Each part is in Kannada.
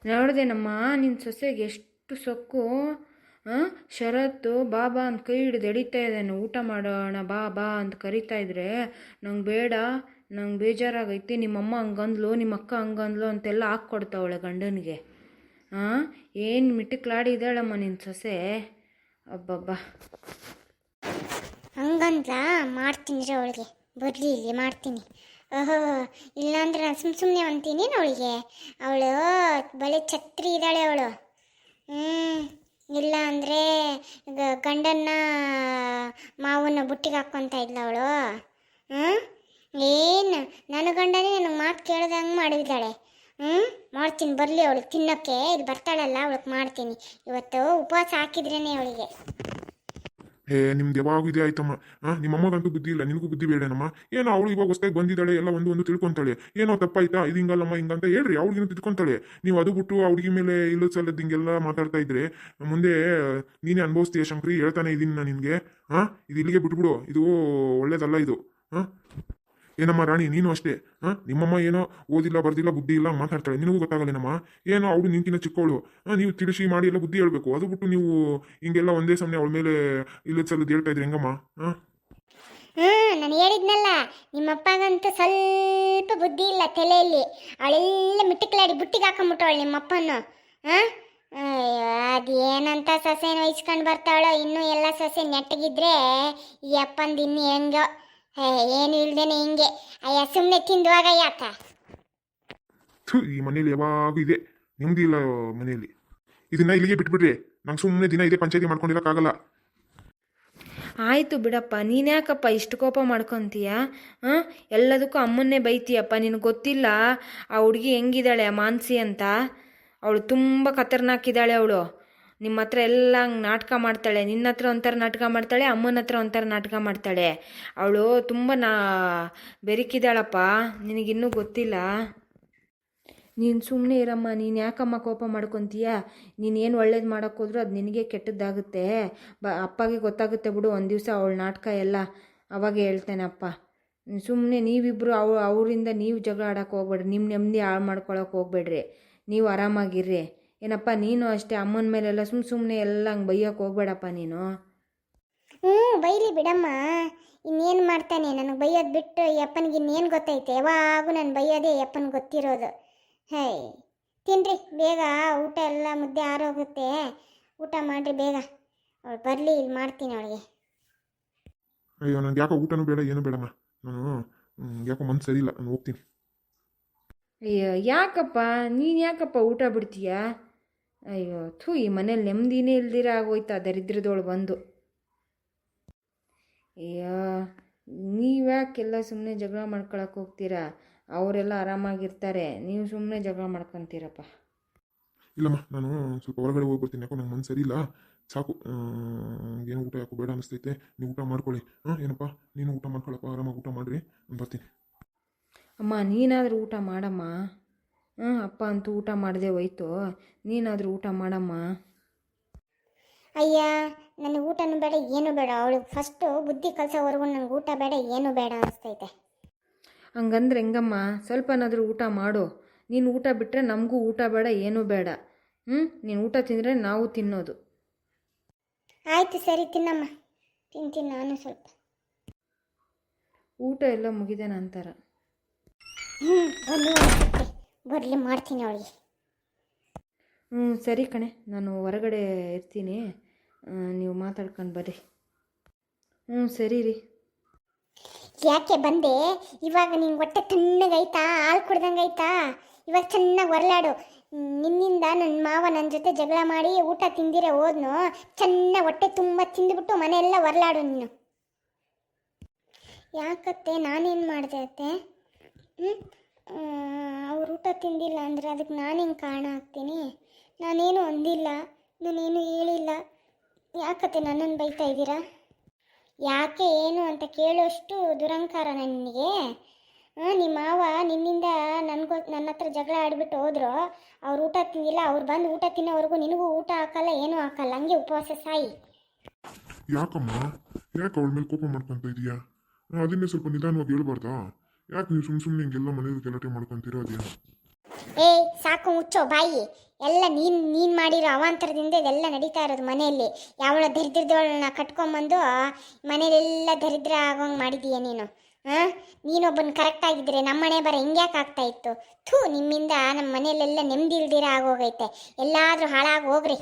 ನೋಡ್ದೇನಮ್ಮ ನಿನ್ನ ಸೊಸೆಗೆ ಎಷ್ಟು ಸೊಕ್ಕು. ಶರತ್ತು ಬಾಬಾ ಅಂತ ಕೈ ಹಿಡಿದು ಎಡಿತಾ ಇದ್ದಾನೆ. ಊಟ ಮಾಡೋಣ ಬಾ ಬಾ ಅಂತ ಕರಿತಾ ಇದ್ರೆ ನಂಗೆ ಬೇಡ, ನಂಗೆ ಬೇಜಾರಾಗೈತಿ, ನಿಮ್ಮಮ್ಮ ಹಂಗಂದ್ಲು, ನಿಮ್ಮ ಅಕ್ಕ ಹಂಗಂದ್ಲು ಅಂತೆಲ್ಲ ಹಾಕ್ಕೊಡ್ತಾವಳೆ ಗಂಡನಿಗೆ. ಏನು ಮಿಟಕ್ಲಾಡಿದ್ದಾಳಮ್ಮ ನಿನ್ನ ಸೊಸೆ. ಅಬ್ಬಬ್ಬಾ. ಹಂಗಂದ್ಲ ಮಾಡ್ತೀನಿ ರೀ ಅವಳಿಗೆ, ಬರಲಿ ಇಲ್ಲಿ ಮಾಡ್ತೀನಿ. ಓಹೋ, ಇಲ್ಲಾಂದ್ರೆ ನಾನು ಸುಮ್ಮನೆ ಅಂತೀನಿ ಅವಳಿಗೆ. ಅವಳು ಬಳೆ ಛತ್ರಿ ಇದ್ದಾಳೆ ಅವಳು. ಇಲ್ಲ ಅಂದರೆ ಗಂಡನ್ನ ಮಾವನ್ನ ಬುಟ್ಟಿಗೆ ಹಾಕ್ಕೊತ ಇದ್ಲ ಅವಳು. ಏನು ನನ್ನ ಗಂಡನೇ ನನಗೆ ಮಾತು ಕೇಳ್ದಂಗೆ ಮಾಡಿದ್ದಾಳೆ. ಮಾಡ್ತೀನಿ, ಬರಲಿ ಅವಳು ತಿನ್ನೋಕ್ಕೆ. ಇಲ್ಲಿ ಬರ್ತಾಳಲ್ಲ ಅವಳಿಗೆ ಮಾಡ್ತೀನಿ. ಇವತ್ತು ಉಪವಾಸ ಹಾಕಿದ್ರೇನೆ ಅವಳಿಗೆ. ನಿಮ್ದು ಯಾವಾಗ ಇದೆ ಆಯ್ತಮ್ಮ. ನಿಮ್ಮಮ್ಮಗಂತೂ ಬುದ್ಧಿ ಇಲ್ಲ, ನಿನಗೂ ಬುದ್ಧಿ ಬೇಡನಮ್ಮ. ಏನೋ ಅವಳು ಇವಾಗ ಹೊಸ್ದಾಗಿ ಬಂದಿದ್ದಾಳೆ, ಎಲ್ಲ ಒಂದು ತಿಳ್ಕೊಂತಾಳೆ. ಏನೋ ತಪ್ಪಾಯ್ತಾ, ಇದು ಹಿಂಗಲ್ಲಮ್ಮ ಹಿಂಗಂತ ಹೇಳ್ರಿ, ಅವಳಿಗಿನ ತಿಳ್ಕೊಂತಾಳೆ. ನೀವು ಅದು ಬಿಟ್ಟು ಹುಡುಗಿ ಮೇಲೆ ಇಲ್ಲದ ಸಲ್ಲದ ಹಿಂಗೆಲ್ಲ ಮಾತಾಡ್ತಾ ಇದ್ರೆ ಮುಂದೆ ನೀನೇ ಅನುಭವಿಸ್ತೀಯ ಶಂಕ್ರಿ. ಹೇಳ್ತಾನೆ ಇದೀನಿ ನಾನು ನಿನಗೆ. ಇದು ಇಲ್ಲಿಗೆ ಬಿಟ್ಬಿಡು, ಇದು ಒಳ್ಳೇದಲ್ಲ ಇದು. ಏನಮ್ಮ ರಾಣಿ, ನೀನು ಅಷ್ಟೇ. ನಿಮ್ಮಮ್ಮ ಏನೋ ಓದಿಲ್ಲ ಬರ್ದಿಲ್ಲ ಬುದ್ಧಿ ಇಲ್ಲ ಮಾತಾಡ್ತಾಳೆ, ನಿನಗೂ ಗೊತ್ತಾಗಲ್ಲೇನಮ್ಮ. ಏನೋ ಅವಳು ನಿನ್ಕಿನ ಚಿಕ್ಕವಳು. ನೀವು ತಿಳಿಸಿ ಮಾಡಿ ಎಲ್ಲ ಬುದ್ಧಿ ಹೇಳ್ಬೇಕು. ಅದು ಬಿಟ್ಟು ನೀವು ಹಿಂಗೆಲ್ಲ ಒಂದೇ ಸಮಯ ಅವಳ ಮೇಲೆ ಇಲ್ಲದ ಸಲ್ಲದ ಹೇಳ್ತಾ ಇದ್ರಿ ಹೆಂಗಮ್ಮ. ನಾನು ಹೇಳಿದ್ನಲ್ಲ, ನಿಮ್ಮಪ್ಪಗಂತೂ ಸ್ವಲ್ಪ ಬುದ್ಧಿ ಇಲ್ಲ ತಲೆಯಲ್ಲಿ. ಅವಳೆಲ್ಲ ಮಿಟ್ಟಕ್ಲಾಡಿ ಬುಟ್ಟಿಗೆ ಹಾಕೊಂಬಿಟ್ಟವಳು ನಿಮ್ಮಪ್ಪನ್ನು. ಅದು ಏನಂತ ಸೊಸೆನ ವಹಿಸ್ಕೊಂಡು ಬರ್ತಾಳೋ. ಇನ್ನೂ ಎಲ್ಲ ಸೊಸೆ ನೆಟ್ಟಗಿದ್ರೆ ಈ ಅಪ್ಪಂದು ಇನ್ನು ಹೆಂಗೋ ಏನು ಇಲ್ದೇನೆ ಹಿಂಗೆ. ಅಯ್ಯ ಸುಮ್ಮನೆ ತಿಂದುವಾಗ ಯಾಕ. ಈ ಮನೇಲಿ ಯಾವಾಗೂ ಇದೆ, ನೆಮ್ಮದಿ ಇಲ್ಲ ಮನೆಯಲ್ಲಿ. ಇದನ್ನ ಇಲ್ಲಿಗೆ ಬಿಟ್ಬಿಡ್ರಿ. ನಂಗೆ ಸುಮ್ಮನೆ ದಿನ ಇದೇ ಪಂಚಾಯತಿ ಮಾಡ್ಕೊಂಡಿರೋಕ್ಕಾಗಲ್ಲ. ಆಯಿತು ಬಿಡಪ್ಪ, ನೀನ್ಯಾಕಪ್ಪ ಇಷ್ಟು ಕೋಪ ಮಾಡ್ಕೊತೀಯ? ಎಲ್ಲದಕ್ಕೂ ಅಮ್ಮನ್ನೇ ಬೈತೀಯಪ್ಪ. ನಿನಗೆ ಗೊತ್ತಿಲ್ಲ ಆ ಹುಡುಗಿ ಹೆಂಗಿದ್ದಾಳೆ ಆ ಮಾನಸಿ ಅಂತ. ಅವಳು ತುಂಬ ಖತರ್ನಾಕಿದ್ದಾಳೆ ಅವಳು. ನಿಮ್ಮ ಹತ್ರ ಎಲ್ಲ ಹಂಗೆ ನಾಟಕ ಮಾಡ್ತಾಳೆ. ನಿನ್ನ ಹತ್ರ ಒಂಥರ ನಾಟಕ ಮಾಡ್ತಾಳೆ, ಅಮ್ಮನ ಹತ್ರ ಒಂಥರ ನಾಟಕ ಮಾಡ್ತಾಳೆ. ಅವಳು ತುಂಬ ಬೆರಿಕಿದ್ದಾಳಪ್ಪ, ನಿನಗಿನ್ನೂ ಗೊತ್ತಿಲ್ಲ. ನೀನು ಸುಮ್ಮನೆ ಇರಮ್ಮ. ನೀನು ಯಾಕಮ್ಮ ಕೋಪ ಮಾಡ್ಕೊತೀಯ? ನೀನೇನು ಒಳ್ಳೇದು ಮಾಡೋಕ್ಕೋದ್ರೂ ಅದು ನಿನಗೆ ಕೆಟ್ಟದ್ದಾಗುತ್ತೆ. ಅಪ್ಪಗೆ ಗೊತ್ತಾಗುತ್ತೆ ಬಿಡು ಒಂದು ದಿವಸ ಅವಳ ನಾಟಕ ಎಲ್ಲ. ಅವಾಗ ಹೇಳ್ತೇನೆ ಅಪ್ಪ. ಸುಮ್ಮನೆ ನೀವಿಬ್ಬರು ಅವರಿಂದ ನೀವು ಜಗಳ ಆಡೋಕೆ ಹೋಗ್ಬೇಡ್ರಿ. ನಿಮ್ಮ ನೆಮ್ಮದಿ ಹಾಳು ಮಾಡ್ಕೊಳಕ್ಕೆ ಹೋಗ್ಬೇಡ್ರಿ. ನೀವು ಆರಾಮಾಗಿರ್ರಿ. ಏನಪ್ಪ ನೀನು ಅಷ್ಟೇ, ಅಮ್ಮನ ಮೇಲೆಲ್ಲ ಸುಮ್ಮನೆ ಎಲ್ಲ ಹಂಗೆ ಬೈಯೋಕೆ ಹೋಗ್ಬೇಡಪ್ಪ ನೀನು. ಬೈಲಿ ಬಿಡಮ್ಮ. ಇನ್ನೇನು ಮಾಡ್ತಾನೆ, ನನಗೆ ಬೈಯೋದು ಬಿಟ್ಟು ಈ ಅಪ್ಪನಿಗೆ ಇನ್ನೇನು ಗೊತ್ತೈತೆ? ಯಾವಾಗೂ ನಾನು ಬೈಯೋದೇ ಅಪ್ಪನಿಗೆ ಗೊತ್ತಿರೋದು. ಹೇ, ತಿನ್ರಿ ಬೇಗ, ಊಟ ಎಲ್ಲ ಮುದ್ದೆ ಆರೋಗುತ್ತೆ. ಊಟ ಮಾಡಿರಿ ಬೇಗ. ಅವಳು ಬರಲಿ, ಇಲ್ಲಿ ಮಾಡ್ತೀನಿ ಅವಳಿಗೆ. ಅಯ್ಯೋ, ನನಗೆ ಯಾಕೋ ಊಟನೂ ಬೇಡ ಏನೂ ಬೇಡಮ್ಮ. ನಾನು ಯಾಕೋ ಮನ್ಸು ಸರಿ ಇಲ್ಲ, ನಾನು ಹೋಗ್ತೀನಿ. ಅಯ್ಯೋ ಯಾಕಪ್ಪ, ನೀನು ಯಾಕಪ್ಪ ಊಟ ಬಿಡ್ತೀಯ? ಅಯ್ಯೋ ಈ ಮನೇಲಿ ನೆಮ್ಮದಿನೇ ಇಲ್ದಿರ ಆಗೋಯ್ತಾ ದರಿದ್ರದೋಳು ಬಂದು. ಅಯ್ಯೋ ನೀವ್ಯಾಕೆಲ್ಲ ಸುಮ್ಮನೆ ಜಗಳ ಮಾಡ್ಕೊಳಕ್ಕೆ ಹೋಗ್ತೀರಾ? ಅವರೆಲ್ಲ ಆರಾಮಾಗಿರ್ತಾರೆ, ನೀವು ಸುಮ್ಮನೆ ಜಗಳ ಮಾಡ್ಕೊತೀರಪ್ಪ. ಇಲ್ಲಮ್ಮ, ನಾನು ಸ್ವಲ್ಪ ಹೊರಗಡೆ ಹೋಗಿ ಬರ್ತೀನಿ. ಯಾಕೋ ನಂಗೆ ಮನ್ಸು ಸರಿ ಇಲ್ಲ. ಸಾಕು, ಏನು ಊಟ ಯಾಕೋ ಬೇಡ ಅನಿಸ್ತೈತೆ. ನೀವು ಊಟ ಮಾಡ್ಕೊಳ್ಳಿ. ಏನಪ್ಪ ನೀನು ಊಟ ಮಾಡ್ಕೊಳಪ್ಪ, ಆರಾಮಾಗಿ ಊಟ ಮಾಡಿರಿ, ನಾನು ಬರ್ತೀನಿ. ಅಮ್ಮ ನೀನಾದರೂ ಊಟ ಮಾಡಮ್ಮ. ಅಪ್ಪ ಅಂತೂ ಊಟ ಮಾಡದೆ ಹೋಯ್ತು, ನೀನಾದರೂ ಊಟ ಮಾಡಮ್ಮ. ಅಯ್ಯ, ನನಗೆ ಊಟನೂ ಬೇಡ ಏನೂ ಬೇಡ. ಅವಳು ಫಸ್ಟು ಬುದ್ಧಿ ಕಲಿಸೋವರೆಗೂ ನನಗೆ ಊಟ ಬೇಡ ಏನೂ ಬೇಡ ಅನಿಸ್ತೈತೆ. ಹಂಗಂದ್ರೆ ಹೆಂಗಮ್ಮ? ಸ್ವಲ್ಪನಾದರೂ ಊಟ ಮಾಡು. ನೀನು ಊಟ ಬಿಟ್ಟರೆ ನಮಗೂ ಊಟ ಬೇಡ ಏನೂ ಬೇಡ. ನೀನು ಊಟ ತಿಂದರೆ ನಾವು ತಿನ್ನೋದು. ಆಯಿತು ಸರಿ, ತಿನ್ನಮ್ಮ. ತಿಂತೀನಿ ನಾನು ಸ್ವಲ್ಪ. ಊಟ ಎಲ್ಲ ಮುಗಿದೆ ನಂತರ. ಬರಲಿ ಮಾಡ್ತೀನಿ ಅವಳಿಗೆ. ಸರಿ ಕಣೆ, ನಾನು ಹೊರಗಡೆ ಇರ್ತೀನಿ, ನೀವು ಮಾತಾಡ್ಕೊಂಡು ಬರ್ರಿ. ಸರಿ ರೀ. ಯಾಕೆ ಬಂದೆ ಇವಾಗ? ನಿಂಗೆ ಹೊಟ್ಟೆ ತಣ್ಣಗೈತಾ? ಹಾಲು ಕುಡ್ದಂಗೈತಾ? ಇವಾಗ ಚೆನ್ನಾಗಿ ಹೊರಲಾಡು. ನಿನ್ನಿಂದ ನನ್ನ ಮಾವ ನನ್ನ ಜೊತೆ ಜಗಳ ಮಾಡಿ ಊಟ ತಿಂದಿರೆ ಹೋದ್ನು. ಚೆನ್ನಾಗಿ ಹೊಟ್ಟೆ ತುಂಬ ತಿಂದುಬಿಟ್ಟು ಮನೆಯೆಲ್ಲ ಹೊರಲಾಡು ನೀನು. ಯಾಕತ್ತೆ, ನಾನೇನು ಮಾಡಿದೆ ಅತ್ತೆ? ಅವ್ರು ಊಟ ತಿಂದಿಲ್ಲ ಅಂದರೆ ಅದಕ್ಕೆ ನಾನು ಹೆಂಗೆ ಕಾರಣ ಆಗ್ತೀನಿ? ನಾನೇನು ಅಂದಿಲ್ಲ, ನಾನೇನು ಹೇಳಿಲ್ಲ. ಯಾಕತ್ತೆ ನನ್ನನ್ನು ಬೈತಾ ಇದ್ದೀರಾ? ಯಾಕೆ ಏನು ಅಂತ ಕೇಳೋಷ್ಟು ದುರಂಕಾರ ನನಗೆ? ನಿಮ್ಮ ಮಾವ ನಿನ್ನಿಂದ ನನ್ನ ಹತ್ರ ಜಗಳ ಆಡಿಬಿಟ್ಟು ಹೋದ್ರು. ಅವ್ರು ಊಟ ತಿಂದಿಲ್ಲ, ಅವ್ರು ಬಂದು ಊಟ ತಿನ್ನೋವರೆಗೂ ನಿನಗೂ ಊಟ ಹಾಕಲ್ಲ, ಏನೂ ಹಾಕಲ್ಲ, ಹಂಗೆ ಉಪವಾಸ ಸಾಯಿ. ಯಾಕಮ್ಮ, ಯಾಕೆ ಅವಳ ಮೇಲೆ ಕೋಪ ಮಾಡ್ಕೊತ ಇದೀಯಾ? ಅದನ್ನೇ ಸ್ವಲ್ಪ ನಿಧಾನವಾಗಿ ಹೇಳ್ಬಾರ್ದಾ? ಯಾಕೆ ನೀವು ಸುಮ್ಮನೆ ಹಿಂಗೆಲ್ಲ ಮನೇಲಿ ಗಲಾಟೆ ಮಾಡ್ಕೊತೀರೋ? ಅದೇನು? ಸಾಕು ಮುಚ್ಚೋ ಬಾಯಿ. ಎಲ್ಲ ನೀನು ಮಾಡಿರೋ ಅವಾಂತರದಿಂದ ಇದೆಲ್ಲ ನಡೀತಾ ಇರೋದು ಮನೆಯಲ್ಲಿ. ಯಾವಳ ದರಿದ್ರದವಳನ್ನ ಕಟ್ಕೊಂಬಂದು ಮನೇಲೆಲ್ಲ ದರಿದ್ರ ಆಗೋಂಗೆ ಮಾಡಿದೀಯ ನೀನು. ಹಾಂ, ನೀನೊಬ್ಬನ ಕರೆಕ್ಟಾಗಿದ್ದರೆ ನಮ್ಮ ಮನೆ ಬರ ಹಿಂಗ್ಯಾಕೆ ಆಗ್ತಾ ಇತ್ತು? ಥೂ, ನಿಮ್ಮಿಂದ ನಮ್ಮ ಮನೆಯಲ್ಲೆಲ್ಲ ನೆಮ್ಮದಿ ಇಲ್ದಿರ ಆಗೋಗೈತೆ. ಎಲ್ಲಾದರೂ ಹಾಳಾಗಿ ಹೋಗ್ರಿ.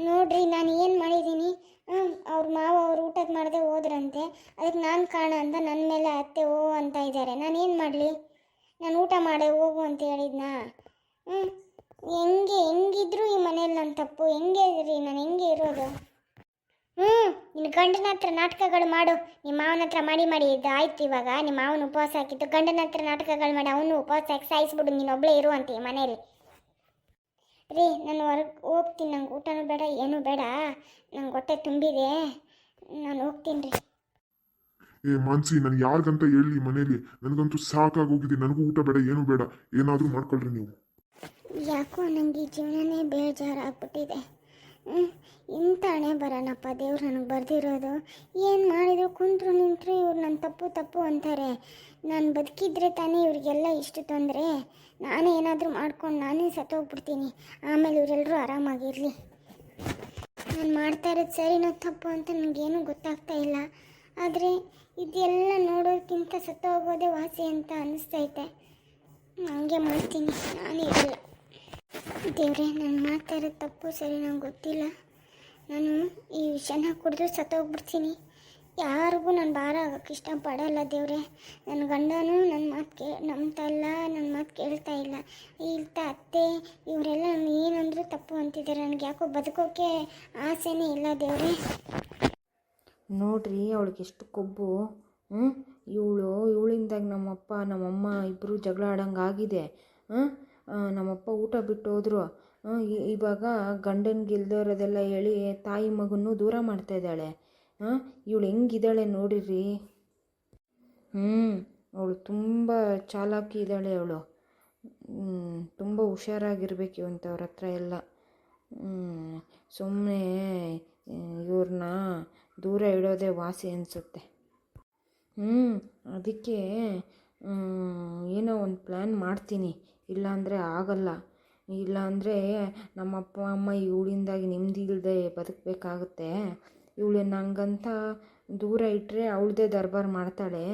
ನೋಡ್ರಿ, ನಾನು ಏನು ಮಾಡಿದ್ದೀನಿ? ಅವ್ರ ಮಾವ ಅವ್ರು ಊಟದ ಮಾಡದೆ ಹೋದ್ರಂತೆ. ಅದಕ್ಕೆ ನಾನು ಕಾರಣ ಅಂತ ನನ್ನ ಮೇಲೆ ಅತ್ತೆ ಓ ಅಂತ ಇದ್ದಾರೆ. ನಾನು ಏನು ಮಾಡಲಿ? ನಾನು ಊಟ ಮಾಡೇ ಹೋಗು ಅಂತ ಹೇಳಿದ್ನಾ? ಹೆಂಗಿದ್ರು ಈ ಮನೇಲಿ ನನ್ನ ತಪ್ಪು. ಹೆಂಗೆ ಇದ್ರಿ? ನಾನು ಹೆಂಗೆ ಇರೋದು? ನಿನ್ನ ಗಂಡನ ಹತ್ರ ನಾಟಕಗಳು ಮಾಡು. ನಿಮ್ಮ ಮಾವನ ಹತ್ರ ಮಾಡಿ ಇದು ಆಯ್ತು. ಇವಾಗ ನಿಮ್ಮ ಮಾವನ ಉಪವಾಸ ಹಾಕಿತ್ತು, ಗಂಡನ ಹತ್ರ ನಾಟಕಗಳು ಮಾಡಿ ಅವನು ಉಪವಾಸ ಹಾಕಿ ಸಾಯಿಸ್ಬಿಡು. ನೀನು ಒಬ್ಬಳೇ ಇರುವಂತೆ ಮನೇಲಿ. ರೀ, ನಾನು ಹೊರಗೆ ಹೋಗ್ತೀನಿ. ನಂಗೆ ಊಟನೂ ಬೇಡ, ಏನೂ ಬೇಡ. ನಂಗೆ ಹೊಟ್ಟೆ ತುಂಬಿದೆ, ನಾನು ಹೋಗ್ತೀನಿ ರೀ. ಮಾನ್ಸಿ, ನಾನು ಯಾರಿಗಂತ ಹೇಳಿ ಮನೇಲಿ? ನನಗಂತೂ ಸಾಕಾಗೋಗಿದೆ. ನನಗೂ ಊಟ ಬೇಡ, ಏನೂ ಬೇಡ. ಏನಾದರೂ ಮಾಡ್ಕೊಳ್ರಿ ನೀವು. ಯಾಕೋ ನನಗೆ ಈ ಜೀವನನೇ ಬೇಜಾರಾಗ್ಬಿಟ್ಟಿದೆ. ಇಂಥ ಹಣೆ ಬರೋಣಪ್ಪ ದೇವ್ರು ನನಗೆ ಬರ್ದಿರೋದು. ಏನು ಮಾಡಿದ್ರು ಕುಂತ್ರು ನಿಂತರು ಇವ್ರು ನನ್ನ ತಪ್ಪು ಅಂತಾರೆ. ನಾನು ಬದುಕಿದ್ರೆ ತಾನೇ ಇವ್ರಿಗೆಲ್ಲ ಇಷ್ಟು ತೊಂದರೆ. ನಾನೇ ಏನಾದರೂ ಮಾಡ್ಕೊಂಡು ನಾನೇ ಸತ್ತೋಗ್ಬಿಡ್ತೀನಿ. ಆಮೇಲೆ ಇವರೆಲ್ಲರೂ ಆರಾಮಾಗಿರಲಿ. ನಾನು ಮಾಡ್ತಾ ಇರೋದು ಸರಿನೋ ತಪ್ಪು ಅಂತ ನನಗೇನು ಗೊತ್ತಾಗ್ತಾ ಇಲ್ಲ. ಆದರೆ ಇದೆಲ್ಲ ನೋಡೋದಕ್ಕಿಂತ ಸತ್ತೋಗೋದೇ ವಾಸಿ ಅಂತ ಅನ್ನಿಸ್ತೈತೆ. ಹಂಗೆ ಮಾಡ್ತೀನಿ, ನಾನು ಇರಲ್ಲ. ದೇವ್ರೆ, ನಾನು ಮಾಡ್ತಾ ಇರೋದು ತಪ್ಪು ಸರಿ ನಂಗೆ ಗೊತ್ತಿಲ್ಲ. ನಾನು ಈ ವಿಷಯನ ಕುಡಿದ್ರೆ ಸತ್ತೋಗ್ಬಿಡ್ತೀನಿ. ಯಾರಿಗೂ ನಾನು ಭಾರ ಆಗೋಕ್ಕೆ ಇಷ್ಟಪಡಲ್ಲ ದೇವ್ರೆ. ನನ್ನ ಗಂಡನೂ ನನ್ನ ಮಾತು ನಂಬ್ತಾ ಇಲ್ಲ, ನನ್ನ ಮಾತು ಕೇಳ್ತಾ ಇಲ್ಲ. ಅತ್ತೆ ಇವರೆಲ್ಲ ಏನಂದರೂ ತಪ್ಪು ಅಂತಿದ್ದಾರೆ. ನನಗೆ ಯಾಕೋ ಬದುಕೋಕ್ಕೆ ಆಸೆನೇ ಇಲ್ಲ ದೇವ್ರೆ. ನೋಡ್ರಿ, ಅವಳಿಗೆ ಎಷ್ಟು ಕೊಬ್ಬು. ಇವಳಿಂದಾಗಿ ನಮ್ಮಪ್ಪ ನಮ್ಮಮ್ಮ ಇಬ್ಬರು ಜಗಳ ಆಡೋಂಗೆ ಆಗಿದೆ. ನಮ್ಮಪ್ಪ ಊಟ ಬಿಟ್ಟು ಹೋದ್ರು. ಇವಾಗ ಗಂಡನಿಗೆ ಇಲ್ದಿರೋದೆಲ್ಲ ಹೇಳಿ ತಾಯಿ ಮಗನೂ ದೂರ ಮಾಡ್ತಾಯಿದ್ದಾಳೆ. ಇವಳು ಹೆಂಗಿದ್ದಾಳೆ ನೋಡಿರಿ. ಅವಳು ತುಂಬ ಚಾಲಾಕಿ ಇದ್ದಾಳೆ. ಅವಳು ತುಂಬ ಹುಷಾರಾಗಿರ್ಬೇಕು ಇವಂಥವ್ರ ಹತ್ರ ಎಲ್ಲ. ಸುಮ್ಮನೆ ಇವ್ರನ್ನ ದೂರ ಇಡೋದೇ ವಾಸಿ ಅನಿಸುತ್ತೆ. ಅದಕ್ಕೆ ಏನೋ ಒಂದು ಪ್ಲ್ಯಾನ್ ಮಾಡ್ತೀನಿ. ಇಲ್ಲಾಂದರೆ ಆಗಲ್ಲ. ಇಲ್ಲಾಂದರೆ ನಮ್ಮ ಅಪ್ಪ ಅಮ್ಮ ಇವಳಿಂದಾಗಿ ನೆಮ್ಮದಿ ಇಲ್ಲದೆ ಬದುಕಬೇಕಾಗುತ್ತೆ. ಇವಳನ್ನ ಹಂಗಂತ ದೂರ ಇಟ್ಟರೆ ಅವಳದೇ ದರ್ಬಾರ್ ಮಾಡ್ತಾಳೆ.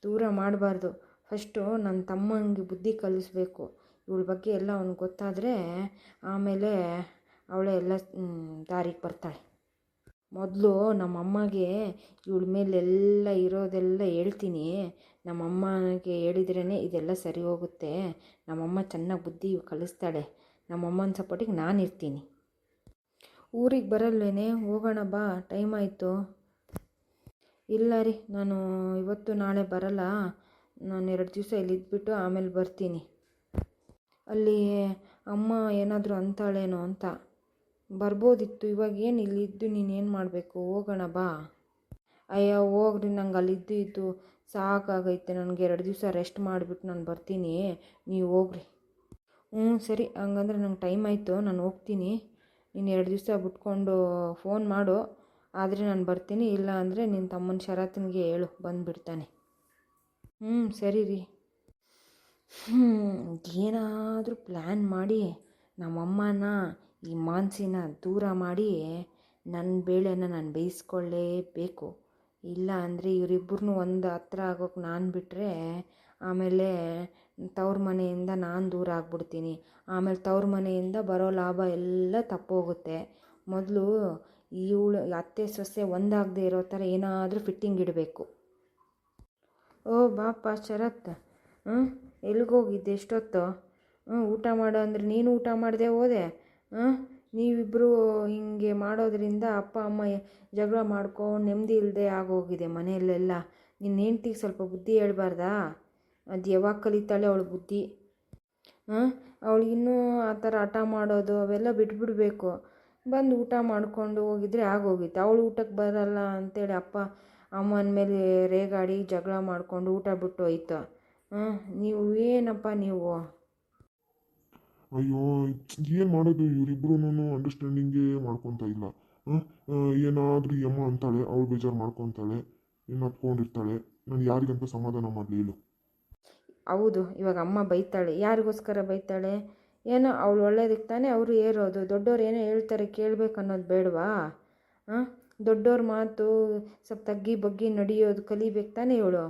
ದೂರ ಮಾಡಬಾರ್ದು. ಫಸ್ಟು ನನ್ನ ತಮ್ಮನಿಗೆ ಬುದ್ಧಿ ಕಲಿಸ್ಬೇಕು. ಇವಳ ಬಗ್ಗೆ ಎಲ್ಲ ಅವ್ನಿಗೆ ಗೊತ್ತಾದರೆ ಆಮೇಲೆ ಅವಳೇ ಎಲ್ಲ ದಾರಿಗೆ ಬರ್ತಾಳೆ. ಮೊದಲು ನಮ್ಮಮ್ಮಗೆ ಇವಳ ಮೇಲೆಲ್ಲ ಇರೋದೆಲ್ಲ ಹೇಳ್ತೀನಿ. ನಮ್ಮಮ್ಮಗೆ ಹೇಳಿದ್ರೇ ಇದೆಲ್ಲ ಸರಿ ಹೋಗುತ್ತೆ. ನಮ್ಮಮ್ಮ ಚೆನ್ನಾಗಿ ಬುದ್ಧಿ ಕಲಿಸ್ತಾಳೆ. ನಮ್ಮಮ್ಮನ ಸಪೋರ್ಟಿಗೆ ನಾನು ಇರ್ತೀನಿ. ಊರಿಗೆ ಬರಲ್ವೇನೆ? ಹೋಗೋಣ ಬಾ, ಟೈಮ್ ಆಯಿತು. ಇಲ್ಲ ರೀ, ನಾನು ಇವತ್ತು ನಾಳೆ ಬರಲ್ಲ. ನಾನು 2 ದಿವಸ ಇಲ್ಲಿ ಇದ್ಬಿಟ್ಟು ಆಮೇಲೆ ಬರ್ತೀನಿ. ಅಲ್ಲಿ ಅಮ್ಮ ಏನಾದರೂ ಅಂತಾಳೇನೋ ಅಂತ. ಬರ್ಬೋದಿತ್ತು. ಇವಾಗ ಏನು ಇಲ್ಲಿದ್ದು ನೀನೇನು ಮಾಡಬೇಕು? ಹೋಗೋಣ ಬಾ. ಅಯ್ಯೋ ಹೋಗ್ರಿ, ನಂಗೆ ಅಲ್ಲಿದ್ದು ಸಾಕಾಗೈತೆ. ನನಗೆ 2 ದಿವಸ ರೆಸ್ಟ್ ಮಾಡಿಬಿಟ್ಟು ನಾನು ಬರ್ತೀನಿ. ನೀವು ಹೋಗ್ರಿ. ಸರಿ, ಹಂಗಂದ್ರೆ ನಂಗೆ ಟೈಮ್ ಆಯಿತು, ನಾನು ಹೋಗ್ತೀನಿ. ನೀನು 2 ದಿವಸ ಬಿಟ್ಕೊಂಡು ಫೋನ್ ಮಾಡು. ಆದರೆ ನಾನು ಬರ್ತೀನಿ. ಇಲ್ಲ ಅಂದರೆ ನಿನ್ನ ತಮ್ಮನ ಶರತ್ನಿಗೆ ಹೇಳು, ಬಂದುಬಿಡ್ತಾನೆ. ಸರಿ ರೀ. ಏನಾದರೂ ಪ್ಲ್ಯಾನ್ ಮಾಡಿ ನಮ್ಮಮ್ಮನ ಈ ಮಾನಸಿನ ದೂರ ಮಾಡಿ ನನ್ನ ಬೇಳೆನ ನಾನು ಬೇಯಿಸ್ಕೊಳ್ಳೇಬೇಕು. ಇಲ್ಲ ಅಂದರೆ ಇವರಿಬ್ಬರನ್ನೂ ಒಂದು ಹತ್ರ ಆಗೋಕ್ಕೆ ನಾನು ಬಿಟ್ಟರೆ ಆಮೇಲೆ ತವ್ರ ಮನೆಯಿಂದ ನಾನು ದೂರ ಆಗ್ಬಿಡ್ತೀನಿ. ಆಮೇಲೆ ತವ್ರ ಮನೆಯಿಂದ ಬರೋ ಲಾಭ ಎಲ್ಲ ತಪ್ಪೋಗುತ್ತೆ. ಮೊದಲು ಇವಳು ಅತ್ತೆ ಸೊಸೆ ಒಂದಾಗದೆ ಇರೋ ಥರ ಏನಾದರೂ ಫಿಟ್ಟಿಂಗ್ ಇಡಬೇಕು. ಓ ಬಾಪ ಶರತ್, ಎಲ್ಲಿಗೋಗಿದ್ದೆ ಎಷ್ಟೊತ್ತು? ಊಟ ಮಾಡೋ ಅಂದರೆ ನೀನು ಊಟ ಮಾಡದೆ ಹೋದೆ. ನೀವಿಬ್ಬರು ಹಿಂಗೆ ಮಾಡೋದ್ರಿಂದ ಅಪ್ಪ ಅಮ್ಮ ಜಗಳ ಮಾಡ್ಕೊಂಡು ನೆಮ್ಮದಿ ಇಲ್ಲದೆ ಆಗೋಗಿದೆ ಮನೆಯಲ್ಲೆಲ್ಲ. ನಿನ್ನ ಹೆಂಡ್ತಿಗೆ ಸ್ವಲ್ಪ ಬುದ್ಧಿ ಹೇಳ್ಬಾರ್ದಾ? ಅದು ಯಾವಾಗ ಕಲಿತಾಳೆ ಅವಳು ಬುದ್ಧಿ? ಅವಳಿಗಿನ್ನೂ ಆ ಥರ ಹಠ ಮಾಡೋದು ಅವೆಲ್ಲ ಬಿಟ್ಬಿಡಬೇಕು. ಬಂದು ಊಟ ಮಾಡಿಕೊಂಡು ಹೋಗಿದ್ರೆ ಆಗೋಗಿತ್ತು. ಅವಳು ಊಟಕ್ಕೆ ಬರಲ್ಲ ಅಂತೇಳಿ ಅಪ್ಪ ಅಮ್ಮನ ಮೇಲೆ ರೇಗಾಡಿ ಜಗಳ ಮಾಡಿಕೊಂಡು ಊಟ ಬಿಟ್ಟು ಹೋಯ್ತು. ನೀವು ಏನಪ್ಪ ನೀವು? ಅಯ್ಯೋ, ಏನು ಮಾಡೋದು? ಇವರಿಬ್ರು ಅಂಡರ್ಸ್ಟ್ಯಾಂಡಿಂಗೇ ಮಾಡ್ಕೊತಾ ಇಲ್ಲ. ಏನಾದರೂ ಅಮ್ಮ ಅಂತಾಳೆ, ಅವಳು ಬೇಜಾರು ಮಾಡ್ಕೊತಾಳೆ, ಏನು ಹತ್ಕೊಂಡಿರ್ತಾಳೆ. ನಾನು ಯಾರಿಗಂತ ಸಮಾಧಾನ ಮಾಡಲಿ ಹೇಳು? ಹೌದು, ಇವಾಗ ಅಮ್ಮ ಬೈತಾಳೆ. ಯಾರಿಗೋಸ್ಕರ ಬೈತಾಳೆ? ಏನೋ ಅವಳು ಒಳ್ಳೇದಕ್ಕೆ ತಾನೇ ಅವರು ಏರೋದು. ದೊಡ್ಡವ್ರು ಏನೋ ಹೇಳ್ತಾರೆ ಕೇಳಬೇಕು ಅನ್ನೋದು ಬೇಡವಾ? ಹಾಂ, ದೊಡ್ಡವ್ರ ಮಾತು ಸ್ವಲ್ಪ ತಗ್ಗಿ ಬಗ್ಗಿ ನಡೆಯೋದು ಕಲಿಬೇಕು ತಾನೇ ಇವಳು.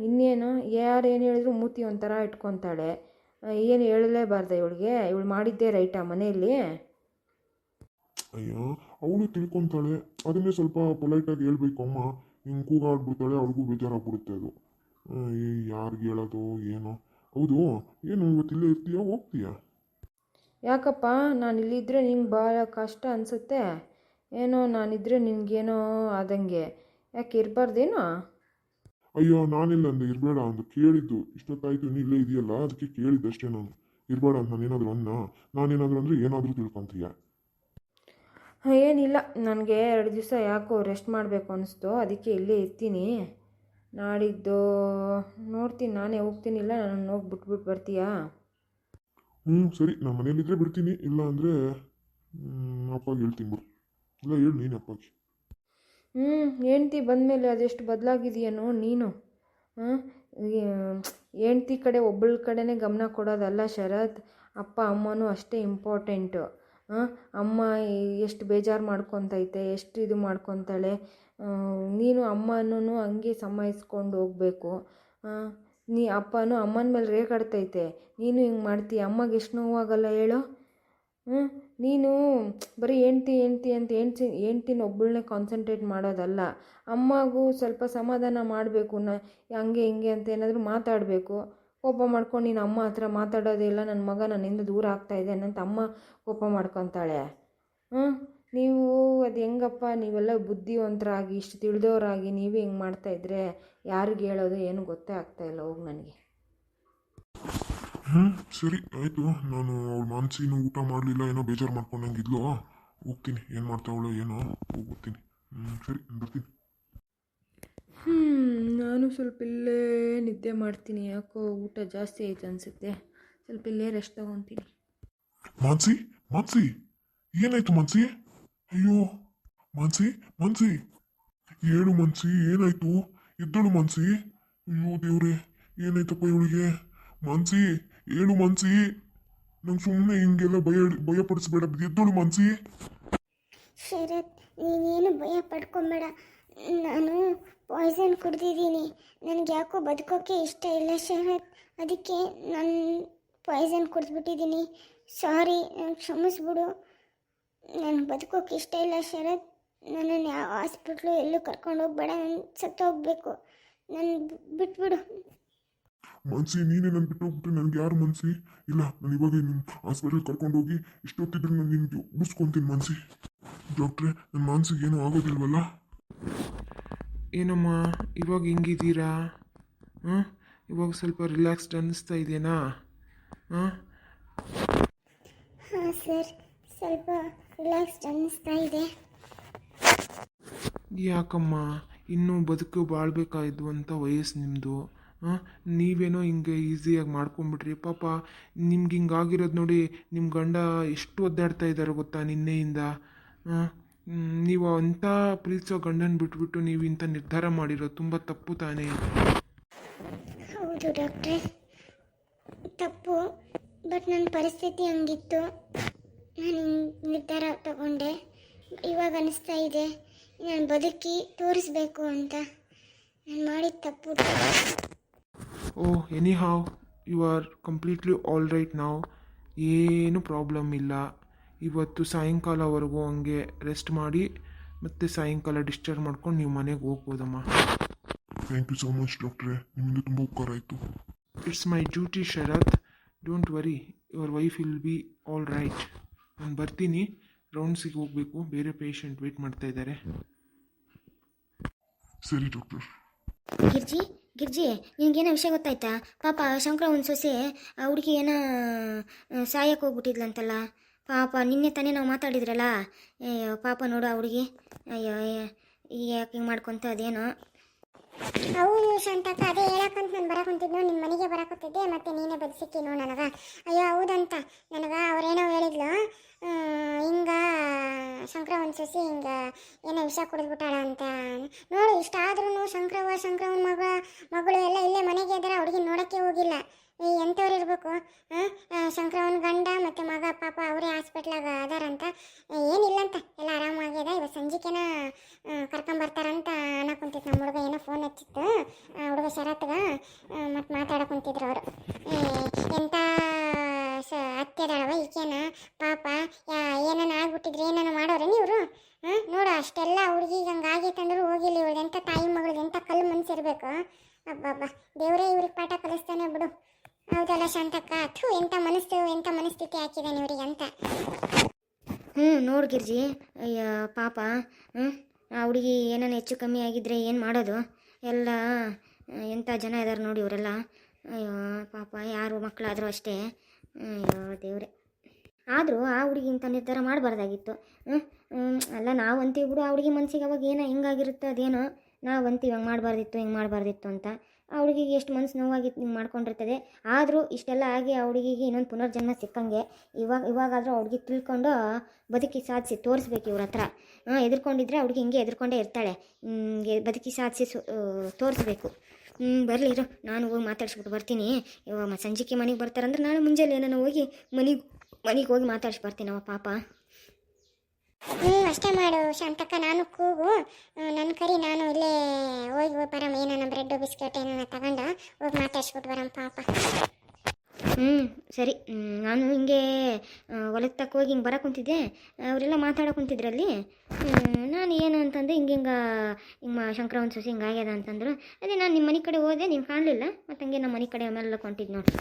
ಇನ್ನೇನು ಯಾರೇನು ಹೇಳಿದ್ರು ಮೂತಿ ಒಂಥರ ಇಟ್ಕೊತಾಳೆ. ಏನು ಹೇಳಲೇಬಾರ್ದ ಇವಳಿಗೆ? ಇವಳು ಮಾಡಿದ್ದೇ ರೈಟಾ ಮನೆಯಲ್ಲಿ? ಅಯ್ಯೋ, ಅವಳು ತಿಳ್ಕೊತಾಳೆ. ಅದನ್ನೇ ಸ್ವಲ್ಪ ಪೊಲೈಟಾಗಿ ಹೇಳ್ಬೇಕು ಅಮ್ಮ. ಹಿಂಗೆ ಕೂಗಾಡ್ಬಿಡ್ತಾಳೆ, ಅವ್ಳಿಗೂ ಬೇಜಾರಾಗ್ಬಿಡುತ್ತೆ ಅದು. ಯಾರಿಗೆ ಹೇಳೋದು ಏನೋ. ಹೌದು, ಏನು ಇವತ್ತಿಲ್ಲೇ ಇರ್ತೀಯಾ ಹೋಗ್ತೀಯಾ? ಯಾಕಪ್ಪ, ನಾನು ಇಲ್ಲಿದ್ದರೆ ನಿಂಗೆ ಭಾಳ ಕಷ್ಟ ಅನಿಸುತ್ತೆ? ಏನೋ ನಾನಿದ್ರೆ ನಿನಗೇನೋ ಆದಂಗೆ. ಯಾಕೆ ಇರಬಾರ್ದೇನೋ? ಅಯ್ಯೋ, ನಾನಿಲ್ಲ ಅಂದೆ ಇರಬೇಡ ಅಂದು ಕೇಳಿದ್ದು. ಇಷ್ಟೊತ್ತಾಯ್ತು ನೀ ಇಲ್ಲೇ ಇದೆಯಲ್ಲ, ಅದಕ್ಕೆ ಕೇಳಿದ್ದು ಅಷ್ಟೇ ನಾನು. ಇರಬೇಡ ಅಂತ ನಾನೇನಾದರೂ ನಾನೇನಾದರೂ ಅಂದರೆ ಏನಾದರೂ ತಿಳ್ಕೊತೀಯ. ಏನಿಲ್ಲ, ನನಗೆ 2 ದಿವಸ ಯಾಕೋ ರೆಸ್ಟ್ ಮಾಡಬೇಕು ಅನ್ನಿಸ್ತು. ಅದಕ್ಕೆ ಇಲ್ಲೇ ಇರ್ತೀನಿ. ನಾಡಿದ್ದು ನೋಡ್ತೀನಿ, ನಾನೇ ಹೋಗ್ತೀನಿ. ಇಲ್ಲ ನಾನು ಹೋಗಿ ಬಿಟ್ಬಿಟ್ಟು ಬರ್ತೀಯಾ? ಸರಿ, ನಾನು ಮನೇಲಿದ್ದರೆ ಬಿಡ್ತೀನಿ. ಇಲ್ಲ ಅಂದರೆ ಅಪ್ಪಾಗಿ ಹೇಳ್ತೀನಿ ಬಿಡು. ಇಲ್ಲ ಹೇಳು ನೀನು ಅಪ್ಪಾಗಿ. ಹೆಂಡ್ತಿ ಬಂದಮೇಲೆ ಅದೆಷ್ಟು ಬದಲಾಗಿದೆಯೇನೋ ನೀನು. ಹೆಂಡ್ತಿ ಕಡೆ ಒಬ್ಬಳ ಕಡೆನೇ ಗಮನ ಕೊಡೋದಲ್ಲ ಶರತ್. ಅಪ್ಪ ಅಮ್ಮನೂ ಅಷ್ಟೇ ಇಂಪಾರ್ಟೆಂಟು. ಅಮ್ಮ ಎಷ್ಟು ಬೇಜಾರು ಮಾಡ್ಕೊತೈತೆ, ಎಷ್ಟು ಇದು ಮಾಡ್ಕೊತಾಳೆ. ನೀನು ಅಮ್ಮನೂ ಹಂಗೆ ಸಮಯಿಸ್ಕೊಂಡು ಹೋಗಬೇಕು. ಅಪ್ಪನೂ ಅಮ್ಮನ ಮೇಲೆ ರೇಗಾಡ್ತೈತೆ, ನೀನು ಹಿಂಗೆ ಮಾಡ್ತೀಯ. ಅಮ್ಮಗೆ ಎಷ್ಟು ನೋವಾಗಲ್ಲ ಹೇಳು? ನೀನು ಬರೀ ಹೆಂಡ್ತಿ ಅಂತ ಹೆಂಡ್ತಿನ ಒಬ್ಬಳನ್ನೇ ಕಾನ್ಸಂಟ್ರೇಟ್ ಮಾಡೋದಲ್ಲ. ಅಮ್ಮಗೂ ಸ್ವಲ್ಪ ಸಮಾಧಾನ ಮಾಡಬೇಕು. ಹಂಗೆ ಹಿಂಗೆ ಅಂತ ಏನಾದರೂ ಮಾತಾಡಬೇಕು. ಕೋಪ ಮಾಡ್ಕೊಂಡು ನೀನು ಅಮ್ಮ ಹತ್ರ ಮಾತಾಡೋದೇ ಇಲ್ಲ, ನನ್ನ ಮಗ ನನ್ನಿಂದ ದೂರ ಆಗ್ತಾಯಿದೆ ಅನ್ನಂತ ಅಮ್ಮ ಕೋಪ ಮಾಡ್ಕೊತಾಳೆ. ನೀವು ಅದು ಹೆಂಗಪ್ಪ? ನೀವೆಲ್ಲ ಬುದ್ಧಿವಂತರಾಗಿ ಇಷ್ಟು ತಿಳಿದವರಾಗಿ ನೀವೇ ಹಿಂಗೆ ಮಾಡ್ತಾಯಿದ್ರೆ ಯಾರಿಗೆ ಹೇಳೋದು ಏನು ಗೊತ್ತೇ ಆಗ್ತಾಯಿಲ್ಲ. ಹೋಗಿ ನನಗೆ. ಸರಿ ಆಯಿತು. ನಾನು ಅವಳು ಮಾನಸಿನೂ ಊಟ ಮಾಡಲಿಲ್ಲ, ಏನೋ ಬೇಜಾರು ಮಾಡ್ಕೊಂಡಂಗಿದ್ಲು. ಹೋಗ್ತೀನಿ, ಏನು ಮಾಡ್ತಾವಳು ಏನೋ, ಹೋಗ್ಬಿಡ್ತೀನಿ. ಸರಿ, ಬರ್ತೀನಿ. ನಾನು ಸ್ವಲ್ಪ ಇಲ್ಲೇ ನಿದ್ದೆ ಮಾಡ್ತೀನಿ. ಯಾಕೋ ಊಟ ಜಾಸ್ತಿ ಆಯ್ತು ಅನಿಸುತ್ತೆ. ಸ್ವಲ್ಪ ಇಲ್ಲೇ ರೆಸ್ಟ್ ತಗೊತೀನಿ. ಮಾನ್ಸಿ ಏನಾಯ್ತು ಮಾನ್ಸಿ? ಅಯ್ಯೋ ಮಾನ್ಸಿ ಹೇಳು ಮಾನ್ಸಿ, ಏನಾಯ್ತು? ಎದ್ದಳು ಮಾನ್ಸಿ. ಅಯ್ಯೋ ದೇವ್ರೆ, ಏನಾಯ್ತಪ್ಪ ಇವಳಿಗೆ? ಮಾನ್ಸಿ ಹೇಳು ಮಾನ್ಸಿ, ನಂಗೆ ಸುಮ್ಮನೆ ಹಿಂಗೆಲ್ಲ ಭಯಪಡಿಸ್ಬೇಡ. ಎದ್ದಳು ಮಾನ್ಸಿ. ಶರತ್, ನೀನೇನು ಭಯ ಪಡ್ಕೊಂಬೇಡ. ನಾನು ಪಾಯ್ಸನ್ ಕುಡ್ದಿದ್ದೀನಿ. ನನಗೆ ಯಾಕೋ ಬದುಕೋಕ್ಕೆ ಇಷ್ಟ ಇಲ್ಲ ಶರತ್. ಅದಕ್ಕೆ ನಾನು ಪಾಯ್ಸನ್ ಕುಡಿದ್ಬಿಟ್ಟಿದ್ದೀನಿ. ಸಾರಿ, ನನಗೆ ಕ್ಷಮಿಸ್ಬಿಡು. ನನಗೆ ಬದುಕೋಕ್ಕೆ ಇಷ್ಟ ಇಲ್ಲ ಶರತ್. ನನ್ನನ್ನು ಯಾವ ಹಾಸ್ಪಿಟ್ಲು ಎಲ್ಲೂ ಕರ್ಕೊಂಡು ಹೋಗ್ಬೇಡ. ನಾನು ಸತ್ತೋಗ್ಬೇಕು. ನನ್ನ ಬಿಟ್ಬಿಡು. ಮಾನ್ಸಿ, ನೀನೇ ನನ್ನ ಬಿಟ್ಟು ಹೋಗ್ಬಿಟ್ರೆ ನನಗೆ ಯಾರು ಮಾನ್ಸಿ? ಇಲ್ಲ, ನಾನು ಇವಾಗ ನಿನ್ನ ಹಾಸ್ಪಿಟಲ್ ಕರ್ಕೊಂಡೋಗಿ ಇಷ್ಟೊತ್ತಿದ್ರೆ ನಾನು ನಿನ್ಗೆ ಉಳಿಸ್ಕೊತೀನಿ ಮಾನ್ಸಿ. ಡಾಕ್ಟ್ರೆ, ನನ್ನ ಮಾನ್ಸಿಗೆ ಏನೂ ಆಗೋದಿಲ್ವಲ್ಲ? ಏನಮ್ಮ ಇವಾಗ ಹೆಂಗಿದ್ದೀರಾ? ಇವಾಗ ಸ್ವಲ್ಪ ರಿಲ್ಯಾಕ್ಸ್ಡ್ ಅನ್ನಿಸ್ತಾ ಇದೆಯಾ? ಹಾಂ ಸರ್, ಸ್ವಲ್ಪ ರಿಲ್ಯಾಕ್ಸ್ಡ್ ಅನ್ನಿಸ್ತಾ ಇದೆ. ಯಾಕಮ್ಮ, ಇನ್ನೂ ಬದುಕು ಬಾಳ್ಬೇಕಾಯ್ತು ಅಂತ ವಯಸ್ಸು ನಿಮ್ಮದು. ನೀವೇನೋ ಹಿಂಗೆ ಈಸಿಯಾಗಿ ಮಾಡ್ಕೊಂಬಿಟ್ರಿ. ಪಾಪ ನಿಮ್ಗೆ ಹಿಂಗಾಗಿರೋದು ನೋಡಿ ನಿಮ್ಮ ಗಂಡ ಎಷ್ಟು ಒದ್ದಾಡ್ತಾ ಇದ್ದಾರೆ ಗೊತ್ತಾ ನಿನ್ನೆಯಿಂದ. ನೀವು ಅಂಥ ಪ್ರೀತಿಸೋ ಗಂಡನ ಬಿಟ್ಬಿಟ್ಟು ನೀವು ಇಂಥ ನಿರ್ಧಾರ ಮಾಡಿರೋದು ತುಂಬ ತಪ್ಪು ತಾನೇ? ಹೌದು ಡಾಕ್ಟ್ರೆ, ತಪ್ಪು. ಬಟ್ ನನ್ನ ಪರಿಸ್ಥಿತಿ ಹಂಗಿತ್ತು. ನಾನು ನಿರ್ಧಾರ ತಗೊಂಡೆ. ಇವಾಗ ಅನಿಸ್ತಾ ಇದೆ ನಾನು ಬದುಕಿ ತೋರಿಸ್ಬೇಕು ಅಂತ. ನಾನು ಮಾಡಿದ ತಪ್ಪು. Oh, anyhow you are completely all right ನಾವು. ಏನು ಪ್ರಾಬ್ಲಮ್ ಇಲ್ಲ. ಇವತ್ತು ಸಾಯಂಕಾಲವರೆಗೂ ಹಂಗೆ ರೆಸ್ಟ್ ಮಾಡಿ ಮತ್ತೆ ಸಾಯಂಕಾಲ ಡಿಸ್ಚಾರ್ಜ್ ಮಾಡ್ಕೊಂಡು ನೀವು ಮನೆಗೆ ಹೋಗ್ಬೋದಮ್ಮ. ಥ್ಯಾಂಕ್ ಯು ಸೋ ಮಚ್ ಡಾಕ್ಟ್ರೆ, ನಿಮ್ಮಿಂದ ತುಂಬ ಉಪಕಾರ ಆಯಿತು. It's my duty Sharath, don't worry, your wife will be all right. ನಾನು ಬರ್ತೀನಿ, ರೌಂಡ್ಸಿಗೆ ಹೋಗಬೇಕು, ಬೇರೆ ಪೇಷಂಟ್ ವೇಟ್ ಮಾಡ್ತಾ ಇದ್ದಾರೆ. ಸರಿ ಡಾಕ್ಟರ್. ಗಿರ್ಜಿ, ನಿನಗೇನೋ ವಿಷಯ ಗೊತ್ತಾಯ್ತಾ? ಪಾಪ ಶಂಕರ ಒಂದು ಸೊಸೆ ಹುಡುಗಿ ಏನೋ ಸಾಯಕ್ಕೆ ಹೋಗ್ಬಿಟ್ಟಿದ್ಲಂತಲ್ಲ. ಪಾಪ ನಿನ್ನೆ ತಾನೇ ನಾವು ಮಾತಾಡಿದ್ರಲ್ಲ. ಅಯ್ಯೋ ಪಾಪ ನೋಡು ಆ ಹುಡುಗಿ. ಅಯ್ಯೋ ಯಾಕೆ ಹಿಂಗೆ ಮಾಡ್ಕೊತ ಅದೇನೋ. ಹೌದು ಶಾಂತಕ್ಕ, ಅದೇ ಹೇಳಕ್ಕಂತ ನಾನು ಬರಕೊಂತಿದ್ನು, ನಿಮ್ಮ ಮನೆಗೆ ಬರಕೊತಿದ್ದೆ. ಮತ್ತೆ ನೀನೇ ಬದುಸಿಕ್ಕೇನು ನನಗೆ. ಅಯ್ಯೋ ಹೌದಂತ ನನಗೆ ಅವರೇನೋ ಹೇಳಿದ್ಲು. ಹಿಂಗ ಶಂಕರವನ್ ಸೊಸಿ ಹಿಂಗೆ ಏನೋ ವಿಷ ಕುಡಿದ್ಬಿಟ್ಟಾಳ ಅಂತ. ನೋಡು ಇಷ್ಟಾದ್ರೂ ಶಂಕರವನ್ ಮಗಳು ಎಲ್ಲ ಇಲ್ಲೇ ಮನೆಗೆ ಇದ್ದಾರೆ, ಹುಡುಗಿ ನೋಡೋಕ್ಕೆ ಹೋಗಿಲ್ಲ. ಎಂಥವ್ರು ಇರಬೇಕು? ಶಂಕರವನ್ ಗಂಡ ಮತ್ತು ಮಗ ಪಾಪ ಅವರೇ ಹಾಸ್ಪಿಟ್ಲಾಗ ಅದಾರಂತ. ಏನಿಲ್ಲಂತ, ಎಲ್ಲ ಆರಾಮಾಗ್ಯದ. ಇವತ್ತು ಸಂಜಿಕೆನ ಕರ್ಕೊಂಬರ್ತಾರಂತ ಅನ್ನಕೊಂತಿತ್ತು ನಮ್ಮ ಹುಡುಗ. ಏನೋ ಫೋನ್ ಹಚ್ಚಿತ್ತು ಹುಡುಗ ಶರತ್ಗೆ, ಮತ್ತು ಮಾತಾಡಕೊಂತಿದ್ರು ಅವರು. ಎಂಥ ಅತ್ತೆದಾಳವ ಈಕೆನ ಪಾಪ. ಏನಾನ ಆಗ್ಬಿಟ್ಟಿದ್ರೆ ಏನಾನ ಮಾಡೋರೇನು ಇವರು? ನೋಡು ಅಷ್ಟೆಲ್ಲ ಹುಡುಗಿಗೆ ಹಂಗೆ ಆಗೈತಂದ್ರೂ ಹೋಗಿಲ್ಲ. ಇವಳು ಎಂಥ ತಾಯಿ ಮಗಳಿಗೆ ಎಂಥ ಕಲ್ಲು ಮನ್ಸಿರ್ಬೇಕು. ಅಬ್ಬಬ್ಬ, ದೇವರೇ ಇವ್ರಿಗೆ ಪಾಠ ಕಲಿಸ್ತಾನೆ ಬಿಡು. ಹೌದಲ್ಲ ಶಾಂತಕ್ಕ? ಎಂಥ ಮನಸ್ಥಿತಿ ಹಾಕಿದ್ದಾನೆ ಇವರಿಗೆ ಅಂತ. ನೋಡು ಗಿರ್ಜಿ, ಅಯ್ಯ ಪಾಪ. ಆ ಹುಡುಗಿ ಏನಾನ ಹೆಚ್ಚು ಕಮ್ಮಿ ಆಗಿದ್ರೆ ಏನು ಮಾಡೋದು? ಎಲ್ಲ ಎಂಥ ಜನ ಇದ್ದಾರೆ ನೋಡಿ ಇವರೆಲ್ಲ. ಅಯ್ಯೋ ಪಾಪ, ಯಾರು ಮಕ್ಕಳಾದರೂ ಅಷ್ಟೇ. ಅಯ್ಯೋ ದೇವ್ರೆ. ಆದರೂ ಆ ಹುಡುಗಿ ಇಂಥ ನಿರ್ಧಾರ ಮಾಡಬಾರ್ದಾಗಿತ್ತು. ಅಲ್ಲ ನಾವು ಅಂತೀವಿ ಬಿಡು, ಆ ಹುಡುಗಿ ಮನಸ್ಸಿಗೆ ಅವಾಗ ಏನೋ ಹಿಂಗಾಗಿರುತ್ತೋ ಅದೇನೋ. ನಾವು ಅಂತೀವಿ ಹಿಂಗೆ ಮಾಡಬಾರ್ದಿತ್ತು ಅಂತ. ಆ ಹುಡುಗಿಗೆ ಎಷ್ಟು ಮನಸ್ಸು ನೋವಾಗಿತ್ತು, ಹಿಂಗೆ ಮಾಡ್ಕೊಂಡಿರ್ತದೆ. ಆದರೂ ಇಷ್ಟೆಲ್ಲ ಆಗಿ ಆ ಹುಡುಗಿಗೆ ಇನ್ನೊಂದು ಪುನರ್ಜನ್ಮ ಸಿಕ್ಕಂಗೆ. ಇವಾಗಾದರೂ ಆ ಹುಡುಗಿ ತಿಳ್ಕೊಂಡು ಬದುಕಿ ಸಾಧಿಸಿ ತೋರಿಸ್ಬೇಕು ಇವ್ರ ಹತ್ರ. ಎದುರ್ಕೊಂಡಿದ್ರೆ ಆ ಹುಡುಗಿ ಹಿಂಗೆ ಎದುರ್ಕೊಂಡೇ ಇರ್ತಾಳೆ. ಬದುಕಿ ಸಾಧಿಸಿ ತೋರಿಸ್ಬೇಕು. ಬರಲಿ ಇರು, ನಾನು ಹೋಗಿ ಮಾತಾಡ್ಸ್ಬಿಟ್ಟು ಬರ್ತೀನಿ. ಇವಾಗ ಸಂಜೆಗೆ ಮನೆಗೆ ಬರ್ತಾರಂದ್ರೆ ನಾಳೆ ಮುಂಜಾನೆ ನಾನು ಹೋಗಿ ಮನೆಗೆ ಹೋಗಿ ಮಾತಾಡ್ಸಿ ಬರ್ತೀನಿ ಅವ ಪಾಪ. ಅಷ್ಟೇ ಮಾಡು ಶಾಂತಕ್ಕ. ನಾನು ಕೂಗು, ನನ್ನ ಕರಿ, ನಾನು ಇಲ್ಲೇ ಹೋಗಿ ಬರಮ್ಮ. ಏನಾನ ಬ್ರೆಡ್ಡು ಬಿಸ್ಕೆಟ್ ಏನಾನ ತಗೊಂಡು ಹೋಗಿ ಮಾತಾಡ್ಸ್ಬಿಟ್ಟು ಬರಮ್ಮ ಪಾಪ. ಸರಿ. ನಾನು ಹಿಂಗೆ ಹೊಲಕ್ಕೆ ತಕ್ಕ ಹೋಗಿ ಹಿಂಗೆ ಬರೋಕೆ ಕುಂತಿದ್ದೆ. ಅವರೆಲ್ಲ ಮಾತಾಡೋ ಕುಂತಿದ್ರಲ್ಲಿ. ನಾನು ಏನು ಅಂತಂದೆ, ಹಿಂಗೆ ಶಂಕರವನ್ ಸೊಸೆ ಹಿಂಗೆ ಆಗ್ಯದ ಅಂತಂದ್ರು. ಅದೇ ನಾನು ನಿಮ್ಮ ಮನೆ ಕಡೆ ಹೋದೆ, ನೀವು ಕಾಣಲಿಲ್ಲ. ಮತ್ತು ಹಂಗೆ ನಮ್ಮ ಮನೆ ಕಡೆ ಆಮೇಲೆ ಕೊಂಟಿದ್ದು ನೋಡಿ.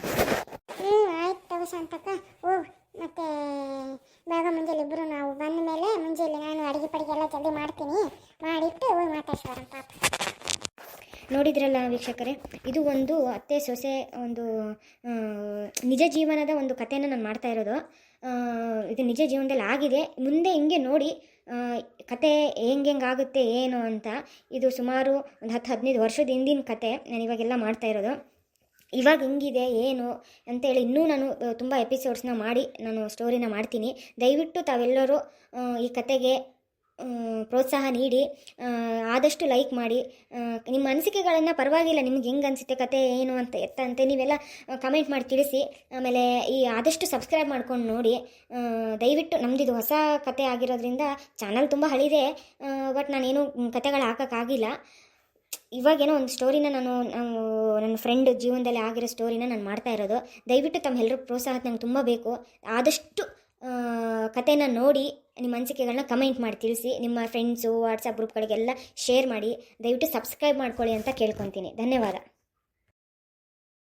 ಆಯ್ತು ತಗೋ ಶಾಂತಕ್ಕ, ಹೋಗು. ಮತ್ತು ಬೇಗ ಮುಂಜಾನೆ ಇಬ್ಬರು ನಾವು ಬಂದ ಮೇಲೆ ಮುಂಜಾನೆ ನಾನು ಅಡುಗೆ ಎಲ್ಲ ಜಲ್ದಿ ಮಾಡ್ತೀನಿ. ಮಾಡಿಟ್ಟು ಹೋಗಿ ಮಾತಾಡ್ಸೋಣ ಪಾಪ. ನೋಡಿದ್ರಲ್ಲ ವೀಕ್ಷಕರೇ, ಇದು ಒಂದು ಅತ್ತೆ ಸೊಸೆ ಒಂದು ನಿಜ ಜೀವನದ ಒಂದು ಕಥೆಯನ್ನು ನಾನು ಮಾಡ್ತಾ ಇರೋದು. ಇದು ನಿಜ ಜೀವನದಲ್ಲಿ ಆಗಿದೆ. ಮುಂದೆ ಹಿಂಗೆ ನೋಡಿ ಕತೆ ಹೆಂಗಾಗುತ್ತೆ ಏನು ಅಂತ. ಇದು ಸುಮಾರು ಒಂದು 10-15 ವರ್ಷದ ಹಿಂದಿನ ಕತೆ ನಾನು ಇವಾಗೆಲ್ಲ ಮಾಡ್ತಾ ಇರೋದು. ಇವಾಗ ಹೆಂಗಿದೆ ಏನು ಅಂತೇಳಿ ಇನ್ನೂ ನಾನು ತುಂಬ ಎಪಿಸೋಡ್ಸ್ನ ಮಾಡಿ ನಾನು ಸ್ಟೋರಿನ ಮಾಡ್ತೀನಿ. ದಯವಿಟ್ಟು ತಾವೆಲ್ಲರೂ ಈ ಕತೆಗೆ ಪ್ರೋತ್ಸಾಹ ನೀಡಿ, ಆದಷ್ಟು ಲೈಕ್ ಮಾಡಿ. ನಿಮ್ಮ ಅನಿಸಿಕೆಗಳನ್ನು ಪರವಾಗಿಲ್ಲ, ನಿಮ್ಗೆ ಹೆಂಗೆ ಅನಿಸುತ್ತೆ ಕತೆ ಏನು ಅಂತ ನೀವೆಲ್ಲ ಕಮೆಂಟ್ ಮಾಡಿ ತಿಳಿಸಿ. ಆಮೇಲೆ ಆದಷ್ಟು ಸಬ್ಸ್ಕ್ರೈಬ್ ಮಾಡ್ಕೊಂಡು ನೋಡಿ. ದಯವಿಟ್ಟು ನಮ್ಮದಿದು ಹೊಸ ಕತೆ ಆಗಿರೋದ್ರಿಂದ ಚಾನಲ್ ತುಂಬ ಹಳಿದೆ. ಬಟ್ ನಾನೇನು ಕತೆಗಳು ಹಾಕೋಕ್ಕಾಗಿಲ್ಲ. ಇವಾಗೇನೋ ಒಂದು ಸ್ಟೋರಿನ ನಾನು ನನ್ನ ಫ್ರೆಂಡ್ ಜೀವನದಲ್ಲಿ ಆಗಿರೋ ಸ್ಟೋರಿನ ನಾನು ಮಾಡ್ತಾ ಇರೋದು. ದಯವಿಟ್ಟು ತಮ್ಮೆಲ್ಲರೂ ಪ್ರೋತ್ಸಾಹ ನಂಗೆ ತುಂಬ ಬೇಕು. ಆದಷ್ಟು ಕತೆನ ನೋಡಿ ನಿಮ್ಮ ಅನಿಸಿಕೆಗಳನ್ನ ಕಮೆಂಟ್ ಮಾಡಿ ತಿಳಿಸಿ. ನಿಮ್ಮ ಫ್ರೆಂಡ್ಸು ವಾಟ್ಸಪ್ ಗ್ರೂಪ್ಗಳಿಗೆಲ್ಲ ಶೇರ್ ಮಾಡಿ. ದಯವಿಟ್ಟು ಸಬ್ಸ್ಕ್ರೈಬ್ ಮಾಡ್ಕೊಳ್ಳಿ ಅಂತ ಕೇಳ್ಕೊತೀನಿ. ಧನ್ಯವಾದ.